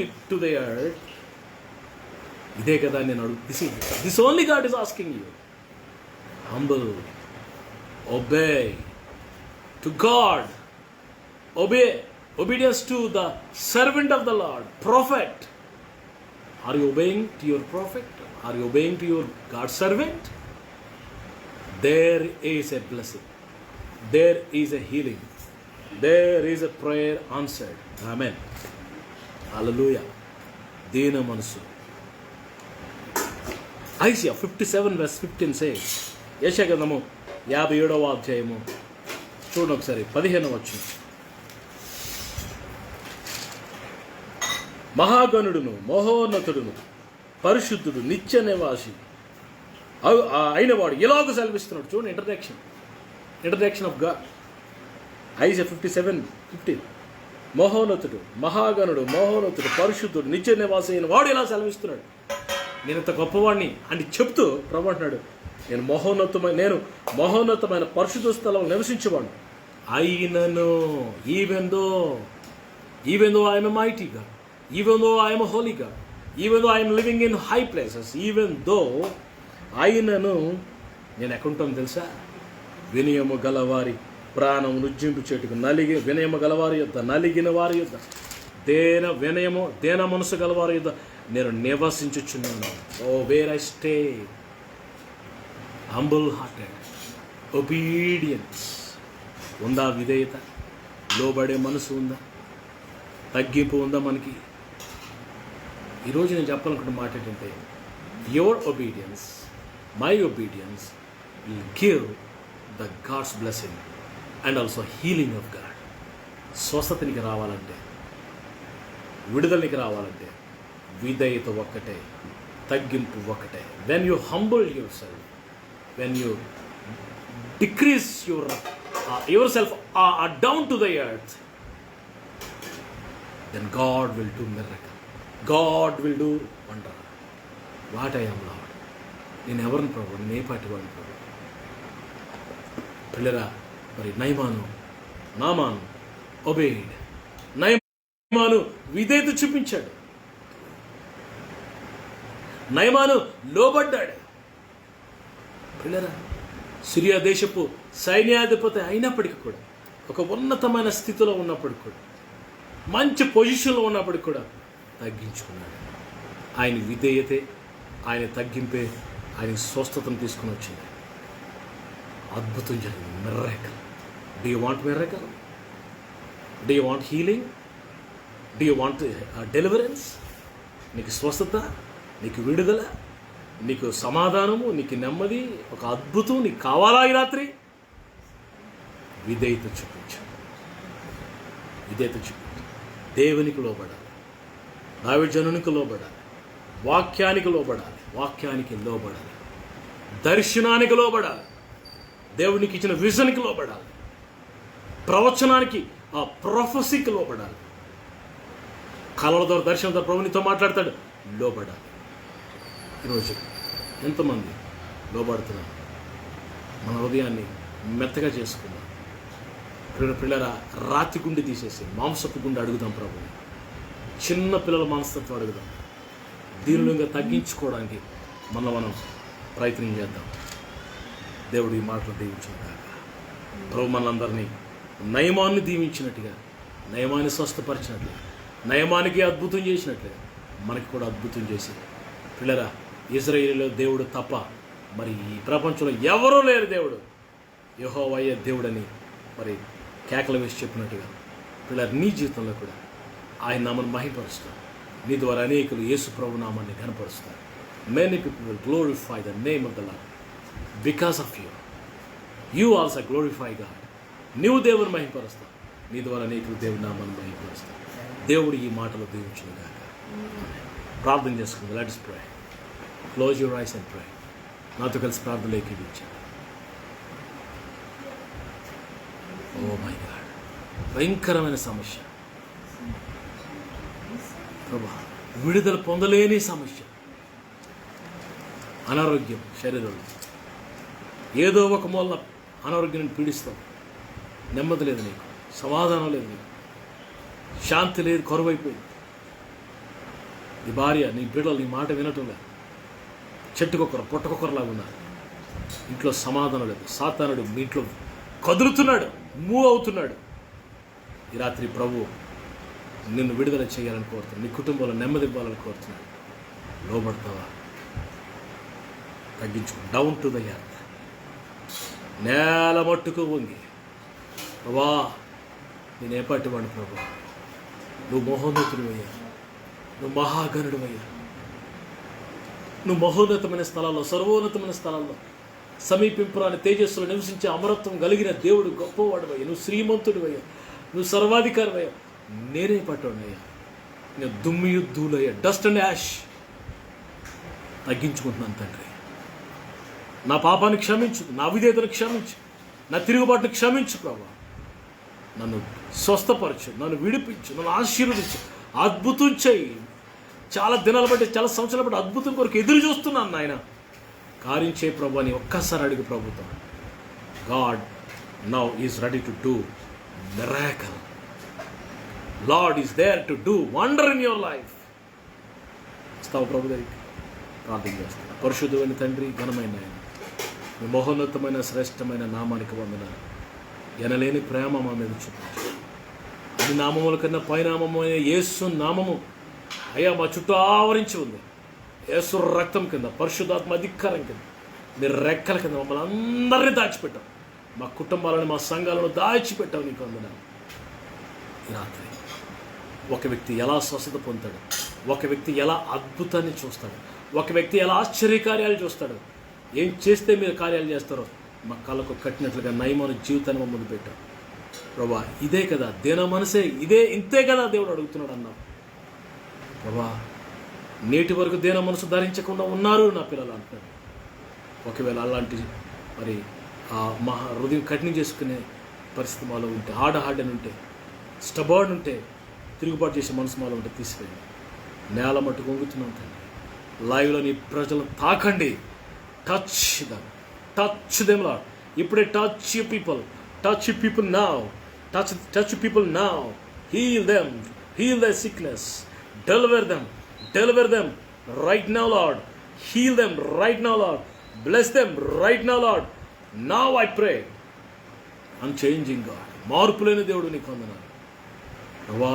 the earth. ఇదే కదా నేను అడుగు. This only God is asking you. Humble, obey to God. Obedience to the servant of the Lord, prophet. Are you obeying to your prophet? Are you obeying to your God's servant? There is a blessing. There is a healing. There is a prayer answered. Amen. Hallelujah. Deena manasu. Isaiah 57:15 says, యెషయా గ్రంథము 57వ అధ్యాయము చూడండి ఒకసారి 15వ వచనం. మహాగణుడును మహోన్నతుడును పరిశుద్ధుడు నిత్య నివాసి అయినవాడు ఇలాగ సెలవిస్తున్నాడు. చూడండి ఇంట్రడక్షన్ ఆఫ్ గాడ్. ఐజా 57:15. మహోన్నతుడు, మహాగణుడు, మహోన్నతుడు, పరిశుద్ధుడు, నిత్య నివాసి అయిన వాడు ఇలా సెలవిస్తున్నాడు. నేను ఇంత గొప్పవాడిని అని చెప్తూ ప్రభు అంటున్నాడు, నేను మహోన్నతమైన పరిశుద్ధ స్థలంలో నివసించేవాడు అయినను. Even though I M mighty God, even though I am a holy God, even though I am living in high places, even though ఆయనను నేను ఎక్కడుంటాను తెలుసా? వినయము గలవారి ప్రాణం నుజ్జింపు చెట్టుకు వినయము గలవారి యొద్ద, నలిగిన వారి యొద్ద, దేన మనసు గలవారి యొద్ద నేను నివసించుచున్నాను. Oh where I stay. Humble hearted, obedience ఉందా? విధేయత, లోబడే మనసు ఉందా? తగ్గింపు ఉందా మనకి? ఈరోజు నేను చెప్పాలనుకున్న మాట ఏంటంటే, your obedience, my obedience will give the God's blessing and also healing of God. స్వస్థతనికి రావాలంటే, విడుదలకి రావాలంటే విధేయత ఒక్కటే, తగ్గింపు ఒక్కటే. When you humble yourself, when you decrease yourself down to the earth, then God will do miracle. God will do wonder. What I am, Lord. నేను ఎవరిని ప్రభు? నేను ఏ పాటి వాడిని ప్రభు? పిల్లరా, మరి నామాను ఒబేడ్. నయమాను విధేయత చూపించాడు. నయమాను లోబడ్డాడు. పిల్లరా, సిరియా దేశపు సైన్యాధిపతి అయినప్పటికీ కూడా, ఒక ఉన్నతమైన స్థితిలో ఉన్నప్పటికీ కూడా, మంచి పొజిషన్లో ఉన్నప్పటికి కూడా తగ్గించుకున్నాడు. ఆయన విధేయతే, ఆయన తగ్గింపే ఆయన స్వస్థతను తీసుకుని వచ్చింది. అద్భుతం జరిగింది. Miracle. Do you want miracle? Do you want healing? Do you want deliverance? నీకు స్వస్థత, నీకు విడుదల, నీకు సమాధానము, నీకు నెమ్మది, ఒక అద్భుతం నీకు కావాలా ఈ రాత్రి? విధేయత చూపించు. విధేయత చూపించు. దేవునికి లోబడాలి, దైవజనునికి లోబడాలి, వాక్యానికి లోబడాలి, వాక్యానికి లోబడాలి, దర్శనానికి లోబడాలి, దేవునికి ఇచ్చిన విజన్కి లోబడాలి, ప్రవచనానికి, ఆ ప్రొఫెసీకి లోబడాలి. కళల ద్వారా, దర్శనం ద్వారా ప్రభు నీతో మాట్లాడతాడు, లోబడాలి. ఈరోజు ఎంతమంది లోబడుతున్నారు? మన హృదయాన్ని మెత్తగా చేసుకున్నాం. పిల్లరా, రాతి గుండె తీసేసి మాంసపు గుండె అడుగుదాం ప్రభుని. చిన్న పిల్లల మనస్తత్వం అడుగుదాం. దీనిలో తగ్గించుకోవడానికి మనం ప్రయత్నం చేద్దాం. దేవుడు ఈ మాటలు దీవించుగాక. ప్రభు మనందరినీ నయమాన్ని దీవించినట్టుగా, నయమాన్ని స్వస్థపరిచినట్లుగా, నయమానికి అద్భుతం చేసినట్లుగా మనకి కూడా అద్భుతం చేసి, పిల్లరా, ఇశ్రాయేలులో దేవుడు తప్ప మరి ఈ ప్రపంచంలో ఎవరూ లేరు. దేవుడు యెహోవాయే దేవుడని మరి కేకలు వేసి చెప్పినట్టుగా, పిల్లలు నీ జీవితంలో కూడా ఆయన నామాన్ని మహిమపరుస్తారు. నీ ద్వారా అనేకులు యేసు ప్రభు నామాన్ని కనపరుస్తారు. Many people will glorify the name of the Lord because of you. You also glorify God. నీవు దేవుని మహిమపరుస్తావు, నీ ద్వారా అనేకులు దేవుని నామాన్ని మహిమపరుస్తావు. దేవుడు ఈ మాటలు దీవించుగాక. ప్రార్థన చేసుకుంది. Let us pray. Close your eyes and pray. నాతో కలిసి ప్రార్థనలో ఏకీభవించండి. ఓ మై గాడ్, భయంకరమైన సమస్య ప్రభా, విడుదల పొందలేని సమస్య, అనారోగ్యం, శరీరంలో ఏదో ఒక మూలన అనారోగ్యాన్ని పీడిస్తాం. నెమ్మది లేదు నీకు, సమాధానం లేదు నీకు, శాంతి లేదు, కరువైపోయింది. నీ భార్య, నీ బిడ్డలు నీ మాట వినటం లేదు, చెట్టుకొక్కరు పుట్టకొక్కరులాగా ఉన్నారు. ఇంట్లో సమాధానం లేదు. సాతానుడు మీ ఇంట్లో కదులుతున్నాడు, మూవ్ అవుతున్నాడు. ఈ రాత్రి ప్రభు నిన్ను విడుదల చేయాలని కోరుతున్నాడు. నీ కుటుంబంలో నెమ్మది ఇవ్వాలని కోరుతున్నాడు. లోబడతావా? తగ్గించుకో. డౌన్ టు ద ఎర్త్, నేల మట్టుకు వంగి, ప్రభా నేను ఏపాటి వాడిని ప్రభా, నువ్వు మహోన్నతుడివయ్యా, నువ్వు మహాగణుడివయ్యా, నువ్వు మహోన్నతమైన స్థలాల్లో, సర్వోన్నతమైన స్థలాల్లో సమీపింపురాని తేజస్సులో నివసించే అమరత్వం కలిగిన దేవుడు గొప్పవాడువయ్యా, నువ్వు శ్రీమంతుడివయ్యా, నువ్వు సర్వాధికారివయ్యా. నేనే పట్టున్నాయ్యా, నేను దుమ్మియుద్ధులయ్యా, డస్ట్ అండ్ యాష్. తగ్గించుకుంటున్నాను తండ్రి. నా పాపాన్ని క్షమించు, నా విధేయతను క్షమించు, నా తిరుగుబాటును క్షమించు ప్రభా. నన్ను స్వస్థపరచు, నన్ను విడిపించు, నన్ను ఆశీర్వదించు, అద్భుతం చెయ్యి. చాలా దినాల బట్టి, చాలా సంవత్సరాల బట్టి అద్భుతం కొరకు ఎదురు చూస్తున్నాను నాయన. కార్యం చేయి ప్రభు అని ఒక్కసారి అడిగి ప్రభుత్వం. God now is ready to do miracle. Lord is there to do wonder in your life. ఇస్తావు ప్రభు దగ్గరికి ప్రార్థన చేస్తాను. పరిశుద్ధమైన తండ్రి, ఘనమైన ఆయన, మీ మహోన్నతమైన శ్రేష్టమైన నామానికి వందనాలు. ఎనలేని ప్రేమ మా మీద చూపించు. అన్ని నామముల కన్నా పైనామము అయిన యేసు నామము అయ్యా మా చుట్టూ ఆవరించి ఉంది. యేసు రక్తం కింద, పరిశుద్ధాత్మ అధికారం కింద, మీరు రెక్కల కింద మమ్మల్ని అందరినీ దాచిపెట్టాం. మా కుటుంబాలను, మా సంఘాలను దాచిపెట్టావు. నీకు వందనాలు. ఈ రాత్రి ఒక వ్యక్తి ఎలా స్వస్థత పొందుతాడు, ఒక వ్యక్తి ఎలా అద్భుతాన్ని చూస్తాడు, ఒక వ్యక్తి ఎలా ఆశ్చర్యకార్యాలు చూస్తాడు, ఏం చేస్తే మీరు కార్యాలు చేస్తారో మా కళ్ళకు కట్టినట్లుగా నయమైన జీవితాన్ని మమ్మల్ని పెట్టాం ప్రభా. ఇదే కదా దేన మనసే, ఇంతే కదా దేవుడు అడుగుతున్నాడు అన్నావు ప్రభా. నేటి వరకు దేన మనసు ధరించకుండా ఉన్నారు నా పిల్లలు అంటున్నాడు. ఒకవేళ అలాంటి మరి ఆ హృదయం కఠినం చేసుకునే పరిస్థితి మాలో ఉంటే, హార్డ్ ఉంటే, స్టబర్న్ ఉంటే, తిరుగుబాటు చేసే మనసు మాలో ఉంటే తీసివేయండి. నేల మట్టుకు వంగుతున్నాం తండ్రి. లైవ్లో నీ ప్రజలను తాకండి. Touch them Lord. ఇప్పుడే touch people now, touch people now. Heal them, heal the sickness, deliver them right now Lord. Heal them right now Lord. Bless them right now Lord. Now I pray. Unchanging God, మార్పు లేని దేవుడు నీకు వందనాలు ప్రభా.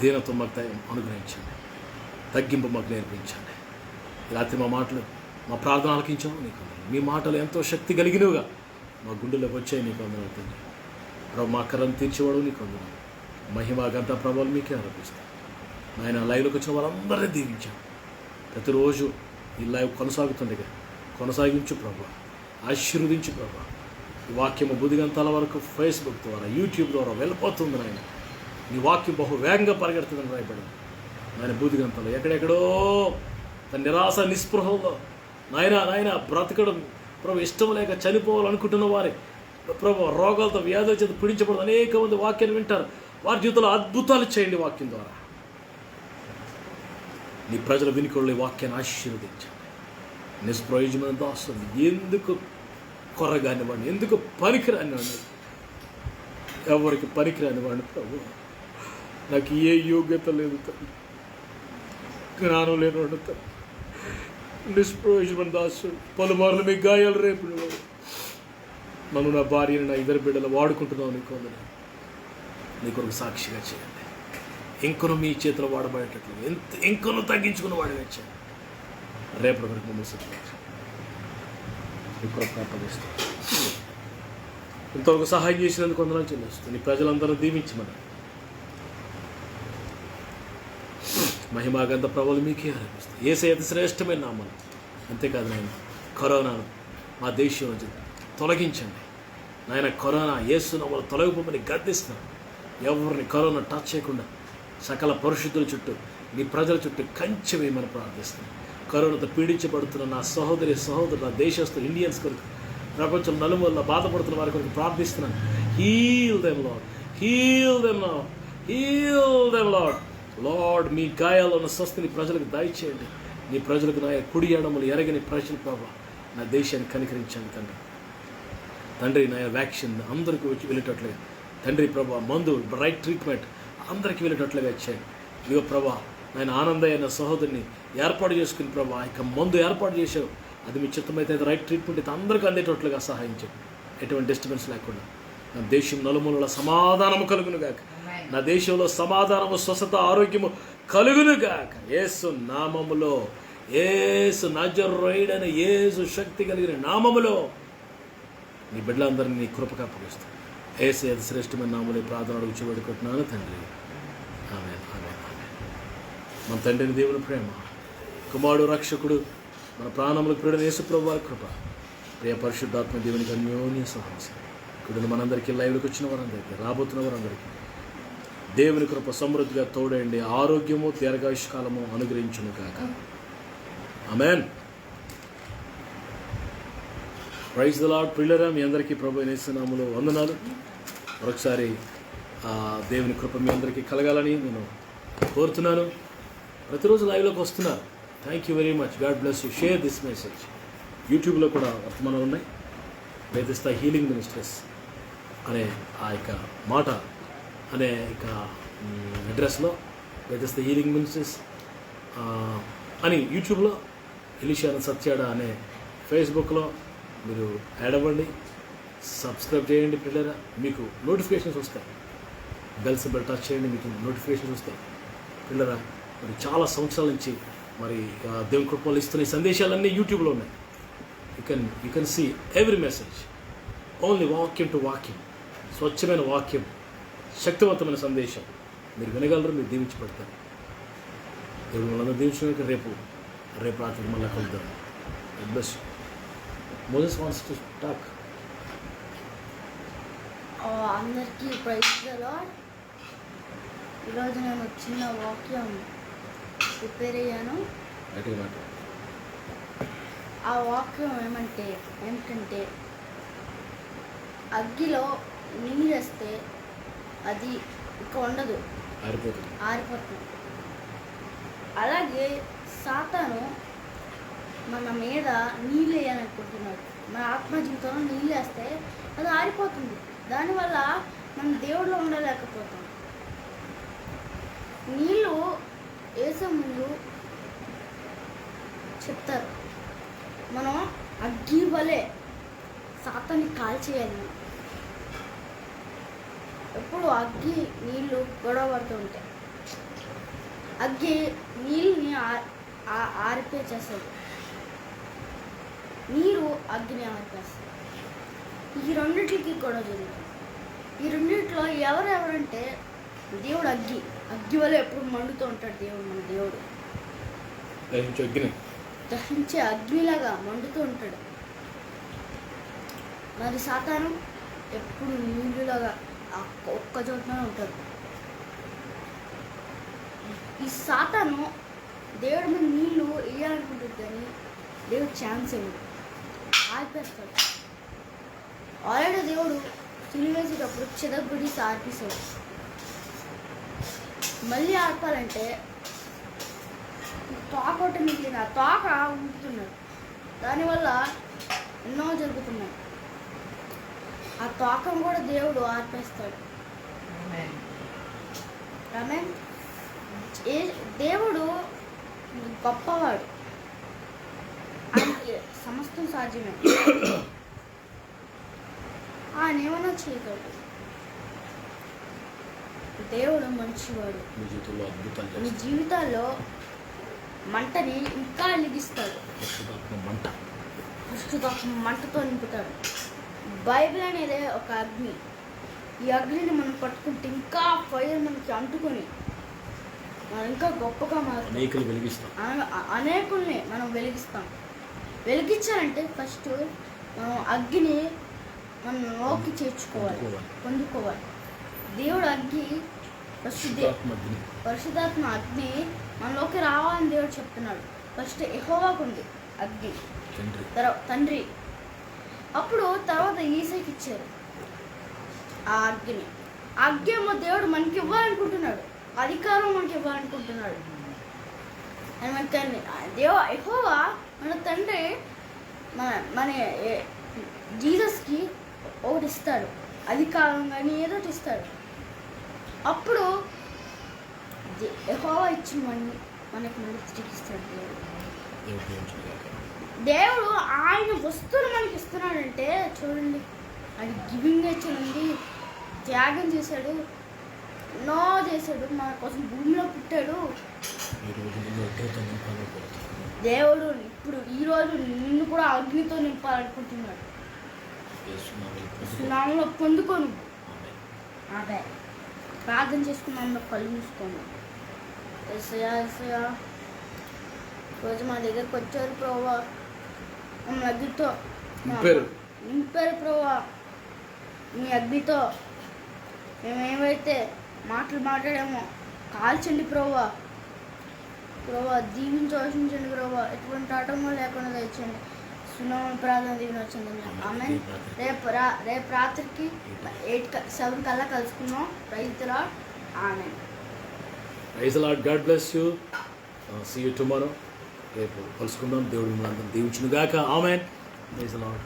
దీనత్వం మాకు అనుగ్రహించండి, తగ్గింపు మాకు నేర్పించండి. రాత్రి మా మాటలు, మా ప్రార్థన ఆలకించాము నీకు. మీ మాటలు ఎంతో శక్తి కలిగినవిగా మా గుండెలోకి వచ్చాయి. నీకు అందరవుతుంది ప్రభు. మా కరం తీర్చేవాడు నీకు అందరం. మహిమ గంట ప్రభావాలు మీకే ఆరోపిస్తాం. ఆయన లైవ్లోకి వచ్చిన వాళ్ళందరినీ దీవించాం. ప్రతిరోజు ఈ లైవ్ కొనసాగుతుండగా కొనసాగించు ప్రభా, ఆశీర్వదించు ప్రభా. ఈ వాక్యము బుదిగంతాల వరకు ఫేస్బుక్ ద్వారా, యూట్యూబ్ ద్వారా వెళ్ళిపోతుంది నాయన. నీ వాక్యం బహు వేగంగా పరిగెడుతుందని రాయబడింది నాయన. బూదిగంతలు ఎక్కడెక్కడో తన నిరాశ నిస్పృహల్లో నాయన బ్రతకడం ప్రభు ఇష్టం లేక చనిపోవాలనుకుంటున్న వారి ప్రభు రోగాలతో వ్యాధుల చేత పీడించబడదు అనేక మంది వాక్యాన్ని వింటారు. వారి జీవితంలో అద్భుతాలు చేయండి వాక్యం ద్వారా. నీ ప్రజల వినికిడిలో ఈ వాక్యాన్ని ఆశీర్వదించండి. నిష్ప్రయోజనమైన దాసుని ఎందుకు కొరగాని వాడిని, ఎందుకు పనికిరాని వాడిని, ఎవరికి పనికిరాని వాడిని ప్రభు. నాకు ఏ యోగ్యత లేదు తండ్రి, జ్ఞానం లేనివాడు తండ్రి. నిష్ప్రయోజనమైన దాసుడు పలుమార్లు మీ గాయాలు రేపు నన్ను, నా భార్యను, నా ఇద్దరు బిడ్డలు వాడుకుంటున్నావు. నీకు వందనాలు. నీ కొరకు సాక్షిగా చేయండి. ఇంకొను మీ చేతిలో వాడబడేటట్లు ఇంకొను తగ్గించుకుని వాడవచ్చాను. రేపటి వరకు మమ్మల్ని సిద్ధపరచు. నీ కొరకు అప్పగిస్తాను. ఇంతవరకు సహాయం చేసినందుకు వందనాలు చెల్లిస్తాను. నీ ప్రజలందరూ దీవించమని మహిమాగంధ ప్రభువులు మీకే ఆరంభిస్తాను. యేసయ్య అతి శ్రేష్టమైన నామమున. అంతేకాదు నాయన, కరోనాను మా దేశం నుంచి తొలగించండి నాయన. కరోనా యేసు నామములో తొలగిపోమని గద్దిస్తున్నాను. ఎవరిని కరోనా టచ్ చేయకుండా సకల పరిశుద్ధుల చుట్టూ, నీ ప్రజల చుట్టూ కంచె వేయమని ప్రార్థిస్తున్నాను. కరోనాతో పీడించబడుతున్న నా సహోదరుడు, నా దేశస్తులు, ఇండియన్స్ కొరకు, ప్రపంచం నలుమూలలో బాధపడుతున్న వారి కొరకు ప్రార్థిస్తున్నాను. Heal them Lord, heal them Lord, heal them Lord. Lord, మీ గాయాల్లో ఉన్న స్వస్థని ప్రజలకు దయచేయండి. నీ ప్రజలకు నా కుడి ఎడమలు ఎరగని ప్రజల ప్రభావ నా దేశాన్ని కనికరించండి తండ్రి. తండ్రి నా వ్యాక్సిన్ అందరికీ వచ్చి వెళ్ళేటట్లుగా తండ్రి ప్రభా, మందు రైట్ ట్రీట్మెంట్ అందరికీ వెళ్ళేటట్లుగా ఇచ్చేయండి. ఇదిగో ప్రభా, నేను ఆనందయ్య అన్న సహోదరిని ఏర్పాటు చేసుకుని ప్రభా, ఇక మందు ఏర్పాటు చేసావు. అది మీ చిత్తమైతే రైట్ ట్రీట్మెంట్ అయితే అందరికీ అందేటట్లుగా సహాయం చేయండి. ఎటువంటి డిస్టర్బెన్స్ లేకుండా నా దేశం నలుమూలల సమాధానము కలుగునుగాక. నా దేశంలో సమాధానము, స్వస్థత, ఆరోగ్యము కలుగునుగాక. యేసు నామములో, యేసు నజరేయుడైన యేసు శక్తి కలిగిన నామములో నీ బిడ్డలందరినీ నీ కృపగా అప్పగిస్తాను. యేసు అతి శ్రేష్టమైన నామములో ప్రార్థన అడుగుచు వేడుకుంటున్నాను తండ్రి. ఆమేన్, ఆమేన్, ఆమేన్. మన తండ్రిని దేవుని ప్రేమ, కుమారుడు రక్షకుడు, మన ప్రాణములకు ప్రియుడైన యేసు ప్రభువు వారి కృప, ప్రియ పరిశుద్ధాత్మ దేవునికి అన్యోన్య సహవాసం ఇప్పుడు మనందరికీ లైవ్లోకి వచ్చిన వారందరికీ, రాబోతున్న వారందరికీ దేవుని కృప సమృద్ధిగా తోడండి. ఆరోగ్యము, దీర్ఘాయుష్కాలము అనుగ్రహించును కాక. ఆమేన్. Praise the Lord. ప్రియులారా, మీ అందరికీ ప్రభు యేసు నామములో వందనాలు. మరొకసారి దేవుని కృప మీ అందరికీ కలగాలని నేను కోరుతున్నాను. ప్రతిరోజు లైవ్లోకి వస్తున్నారు. Thank you very much. God bless you. Share this message. యూట్యూబ్లో కూడా వర్తమానాలు ఉన్నాయి. బెతెస్దా హీలింగ్ మినిస్ట్రీస్ అనే ఆ యొక్క మాట అనే ఇక అడ్రస్లో బెతెస్దా హీలింగ్ మినిస్ట్రీస్ అని యూట్యూబ్లో, ఎలీషా సత్యాడ అనే ఫేస్బుక్లో మీరు యాడ్ అవ్వండి. సబ్స్క్రైబ్ చేయండి పిల్లరా. మీకు నోటిఫికేషన్స్ వస్తాయి. బెల్స్ బెల్ టచ్ చేయండి, మీకు నోటిఫికేషన్స్ వస్తాయి పిల్లరా. మరి చాలా సంవత్సరాల నుంచి మరి దేవుని కృపలు ఇస్తున్న ఈ సందేశాలన్నీ యూట్యూబ్లో ఉన్నాయి. You can see every message. Only వాక్యం టు వాక్యం, స్వచ్ఛమైన వాక్యం, శక్తివంతమైన సందేశం మీరు వినగలరు. మీరు దీవించబడతారు. దేవుడు మనందరూ దీవించడానికి రేపు రాత్రికి మళ్ళీ కలుద్దాం. Best. Moses wants to talk. అందరికీ ప్రైజ్ ది లార్డ్. ఈరోజు నేను చిన్న వాక్యం ప్రిపేర్ అయ్యాను. ఆ వాక్యం ఏమిటంటే అగ్గిలో నీళ్ళు వేస్తే అది ఇక ఉండదు, ఆరిపోతుంది. అలాగే సాతాను మన మీద నీళ్ళు వేయాలనుకుంటున్నాడు. మన ఆత్మ జీవితంలో నీళ్ళు వేస్తే అది ఆరిపోతుంది. దానివల్ల మనం దేవుడిలో ఉండలేకపోతాం. నీళ్ళు వేసే ముందు చెప్తారు, మనం అగ్గి వలె సాతాన్ని కాల్చేయాలి. ఎప్పుడు అగ్గి నీళ్ళు గొడవ పడుతూ ఉంటాయి. అగ్గి నీళ్ళని ఆరిపేచేస్తుంది, నీరు అగ్గిని ఆరిపేస్తుంది. ఈ రెండింటికి గొడవ జరుగుతుంది. ఈ రెండింటిలో ఎవరెవరంటే దేవుడు అగ్గి, అగ్గి వల్ల ఎప్పుడు మండుతూ ఉంటాడు దేవుడు, మన దేవుడు దహించు అగ్ని. దహించే అగ్నిలాగా మండుతూ ఉంటాడు. మరి సాతాను ఎప్పుడు నీళ్ళులాగా ఒక్క చోటనే ఉంటాడు. ఈ సాతాను దేవుడి మీద నీళ్ళు వేయాలనుకుంటుంది కానీ దేవుడు ఛాన్స్ ఇవ్వడు, ఆర్పేస్తాడు. ఆల్రెడీ దేవుడు సిలివేసేటప్పుడు చెదగొడి ఆర్పిస్తాడు. మళ్ళీ ఆర్పాలంటే తోక ఒకటి మిగిలిన ఆ తోక ఊపుతున్నాడు. దానివల్ల ఎన్నో జరుగుతున్నాయి. ఆ తోకను కూడా దేవుడు ఆర్పేస్తాడు. ఆమె దేవుడు గొప్పవాడు, ఆయనకి సమస్తం సాధ్యమే. ఆయన ఏమైనా చేయగలడు. దేవుడు మంచివాడు. మీ జీవితంలో అద్భుతాలు మీ చేస్తాడు. జీవితాల్లో మంటని ఇంకా వెలిగిస్తాడు. పరిశుద్ధాత్మ మంట. పరిశుద్ధాత్మ మంటతో నింపుతాడు. బైబిల్ అనేది ఒక అగ్ని. ఈ అగ్నిని మనం పట్టుకుంటే ఇంకా ఫైర్ మనకి అంటుకొని మనం ఇంకా గొప్పగా మారుతాం. అనేకులు వెలిగిస్తాం. అనేకుల్ని మనం వెలిగిస్తాం. వెలిగించాలంటే ఫస్ట్ మనం అగ్గిని మనం లోకి చేర్చుకోవాలి, పొందుకోవాలి. దేవుడు అగ్ని పరిశుద్ధాత్మ అగ్ని మనలోకి రావాలని దేవుడు చెప్తున్నాడు. ఫస్ట్ యెహోవాకు ఉంది అగ్ని, తండ్రి. అప్పుడు తర్వాత ఈసాకి ఇచ్చారు ఆ అగ్ని. ఆ అగ్ని ఏమో దేవుడు మనకి ఇవ్వాలనుకుంటున్నాడు, అధికారం మనకి ఇవ్వాలనుకుంటున్నాడు. యెహోవా మన తండ్రి మన జీసస్కి ఒకటి ఇస్తాడు, అధికారం కానీ ఏదో ఒకటి ఇస్తాడు. అప్పుడు యెహోవా ఇచ్చిన మనకి మళ్ళీ తిరిగి ఇస్తాడు దేవుడు. ఆయన వస్తువులు మనకి ఇస్తున్నాడంటే చూడండి, అది గివింగ్ నేచర్ ఉంది. త్యాగం చేశాడు, ఎన్నో చేశాడు, మన కోసం భూమిలో పుట్టాడు దేవుడు. ఇప్పుడు ఈరోజు నిన్ను కూడా అగ్నితో నింపాలనుకుంటున్నాడు. నామలో పొందుకోను. అదే ప్రార్థన చేసుకున్నాము, కళ్ళు మూసుకోను. రోజు మా దగ్గరకు వచ్చారు ప్రభువా, మమ్మల్ని అగ్నితో నింపారు ప్రభువా. మీ అగ్నితో మేమేమైతే మాటలు మాట్లాడామో కాల్చండి ప్రభువా. దీవించి ఆశించండి ప్రభువా. ఎటువంటి ఆటంకం లేకుండా తెచ్చండి. సునామీ ప్రార్థన దీవెన వచ్చింది. ఆమె రేపు రాత్రికి 7 కల్లా కలుసుకున్నాం. Praise the Lord. ఆమేన్. Praise the Lord. God bless you. See you tomorrow. రేపు కలుసుకుందాం. దేవుడు మిమ్మల్ని అందరిని దీవించును గాక. ఆమేన్. Praise the lord.